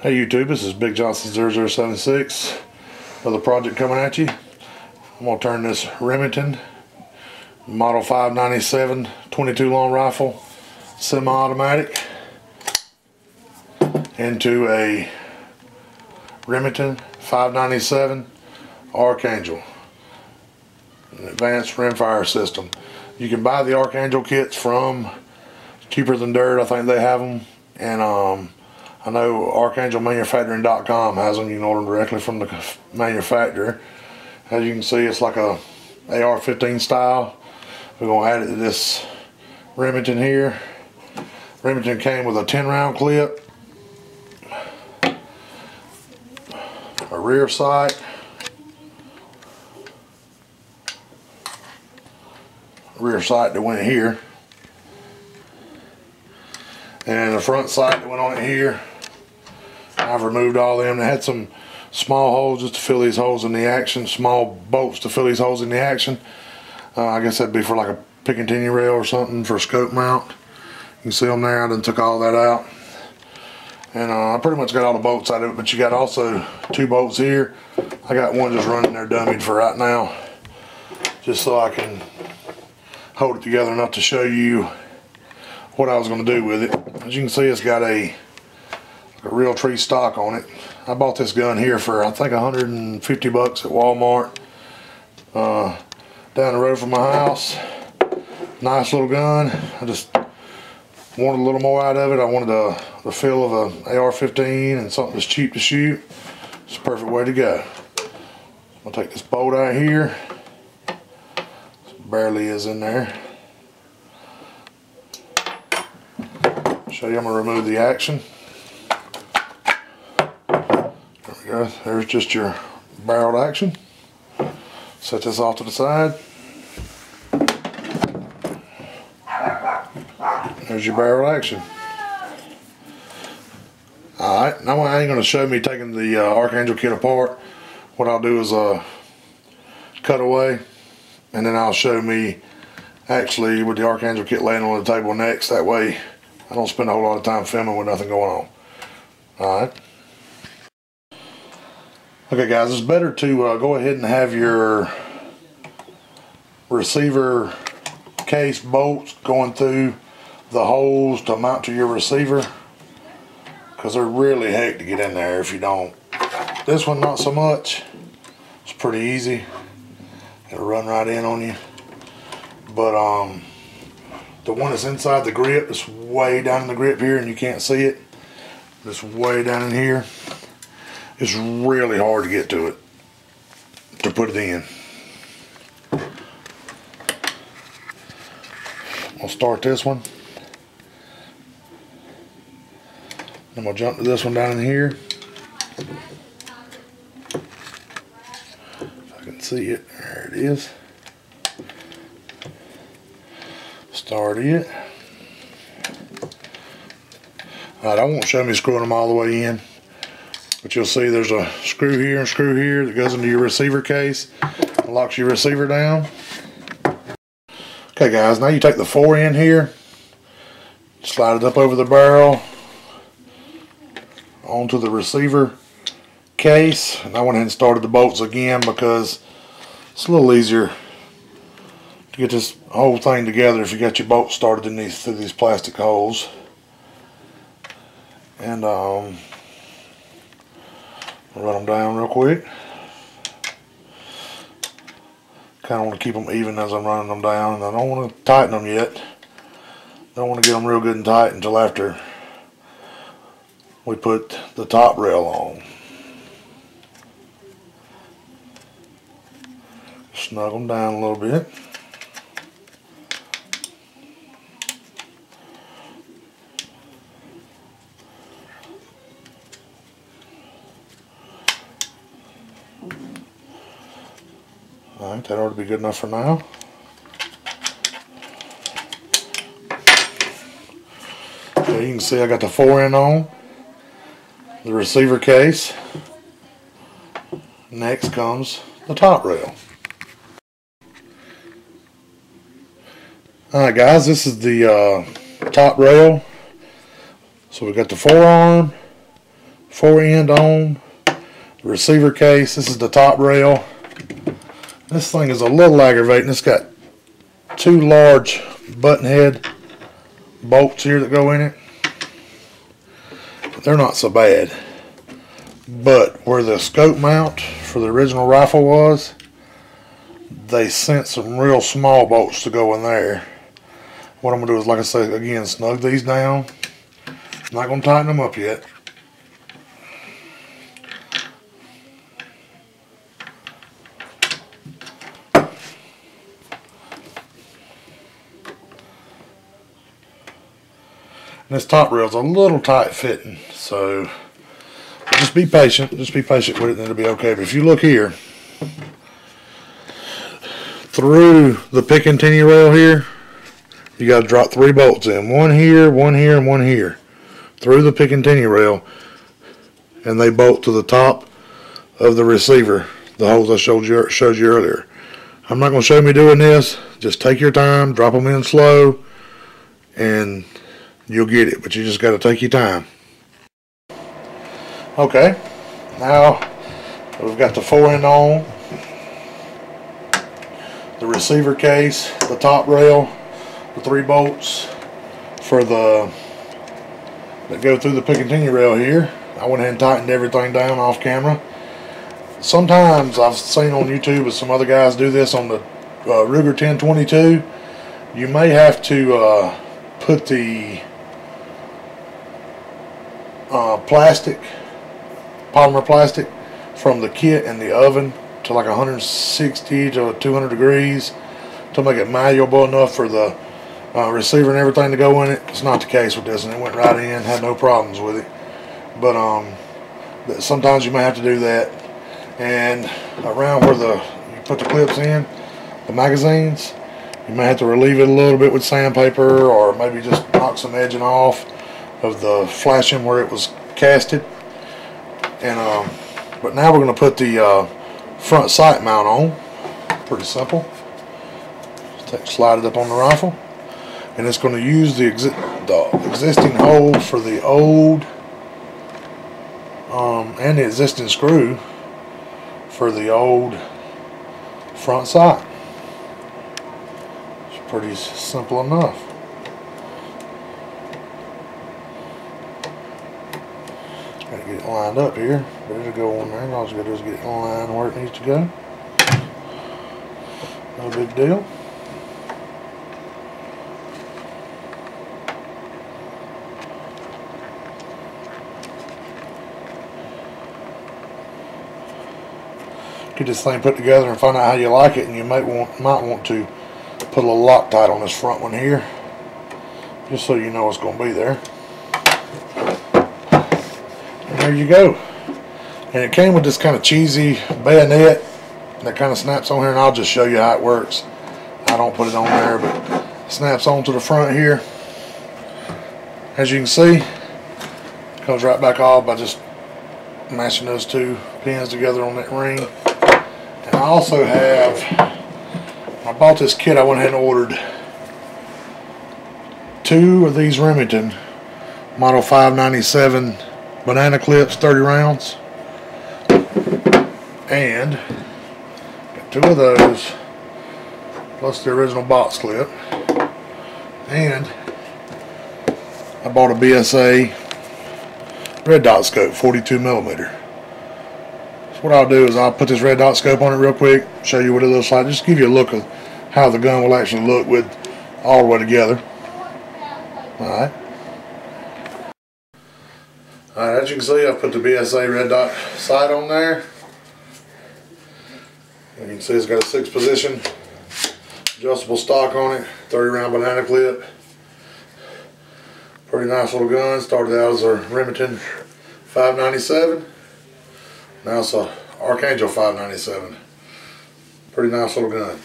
Hey YouTube, this is Big Johnson 0076. Another project coming at you. I'm going to turn this Remington Model 597 22 long rifle semi-automatic into a Remington 597 Archangel, an advanced rimfire system. You can buy the Archangel kits from Cheaper Than Dirt. I think they have them, and I know ArchangelManufacturing.com has them. You can order them directly from the manufacturer. As you can see, it's like a AR-15 style. We're going to add it to this Remington here. Remington came with a 10-round clip, a rear sight, that went here, and a front sight that went on it here. I've removed all of them. They had some small holes just to fill these holes in the action, small bolts to fill these holes in the action. I guess that'd be for like a Picatinny rail or something for a scope mount. You can see them there. I done took all that out, and I pretty much got all the bolts out of it. But you got also two bolts here. I got one just running there dummied for right now, just so I can hold it together enough to show you what I was going to do with it. As you can see, it's got a real tree stock on it. I bought this gun here for I think 150 bucks at Walmart, down the road from my house. Nice little gun. I just wanted a little more out of it. I wanted the feel of an AR-15 and something that's cheap to shoot. It's a perfect way to go. I'll take this bolt out here. It barely is in there. Show you, I'm going to remove the action. There we go. There's just your barreled action. Set this off to the side. There's your barrel action. Alright, now I ain't going to show me taking the Archangel kit apart. What I'll do is cut away, and then I'll show me actually with the Archangel kit laying on the table next. That way I don't spend a whole lot of time filming with nothing going on. Alright. Okay guys, it's better to go ahead and have your receiver case bolts going through the holes to mount to your receiver, because they're really heck to get in there if you don't. This one not so much. It's pretty easy. It'll run right in on you. But the one that's inside the grip, it's way down in the grip here and you can't see it. It's way down in here. It's really hard to get to it, to put it in. I'll start this one. I'm going to jump to this one down in here. If I can see it. There it is. Start it. Alright, I won't show me screwing them all the way in, but you'll see there's a screw here and screw here that goes into your receiver case and locks your receiver down. Okay guys, now you take the 4 in here, slide it up over the barrel onto the receiver case, and I went ahead and started the bolts again because it's a little easier to get this whole thing together if you got your bolts started in through these plastic holes. And run them down real quick. Kind of want to keep them even as I'm running them down, and I don't want to tighten them yet. Don't want to get them real good and tight until after we put the top rail on. Snug them down a little bit. Alright, that ought to be good enough for now. Okay, you can see I got the 4 in on the receiver case. Next comes the top rail. Alright guys, this is the top rail. So we got the forearm, fore end on, the receiver case. This is the top rail. This thing is a little aggravating. It's got two large button head bolts here that go in it. But they're not so bad. But where the scope mount for the original rifle was, they sent some real small bolts to go in there. What I'm going to do is, like I said, again, snug these down. I'm not going to tighten them up yet. And this top rail is a little tight fitting, so just be patient. Just be patient with it and it'll be okay. But if you look here, through the Picatinny rail here, you got to drop 3 bolts in. One here, and one here. Through the Picatinny rail, and they bolt to the top of the receiver, the holes I showed you earlier. I'm not going to show me doing this. Just take your time, drop them in slow, and you'll get it. But you just got to take your time. Okay, now we've got the fore end on, the receiver case, the top rail, the 3 bolts for that go through the Picatinny rail here. I went ahead and tightened everything down off camera. Sometimes I've seen on YouTube with some other guys do this on the Ruger 1022. You may have to put the polymer plastic from the kit in the oven to like 160 to 200 degrees to make it malleable enough for the receiver and everything to go in it. It's not the case with this, and it went right in, had no problems with it. But sometimes you may have to do that. And around where you put the clips in, the magazines, you may have to relieve it a little bit with sandpaper, or maybe just knock some edging off of the flashing where it was casted. And but now we're going to put the front sight mount on. Pretty simple. Slide it up on the rifle, and it's going to use the existing hole for the old and the existing screw for the old front sight. It's pretty simple enough. Got to get it lined up here, but it'll go on there. All you got to do is get it in line where it needs to go. No big deal. Get this thing put together and find out how you like it, and you might want to put a little Loctite on this front one here, just so you know it's going to be there. And there you go. And it came with this kind of cheesy bayonet that kind of snaps on here, and I'll just show you how it works. I don't put it on there, but it snaps onto the front here. As you can see, it comes right back off by just mashing those 2 pins together on that ring. And I also have, I bought this kit, I went ahead and ordered 2 of these Remington Model 597 banana clips, 30 rounds. And got 2 of those, plus the original box clip. And I bought a BSA red dot scope, 42mm. So what I'll do is I'll put this red dot scope on it real quick, show you what it looks like, just give you a look of how the gun will actually look with all the way together. Alright. Alright, as you can see, I've put the BSA red dot sight on there. You can see it's got a 6-position adjustable stock on it, 30 round banana clip. Pretty nice little gun. Started out as a Remington 597. Now it's a Archangel 597. Pretty nice little gun.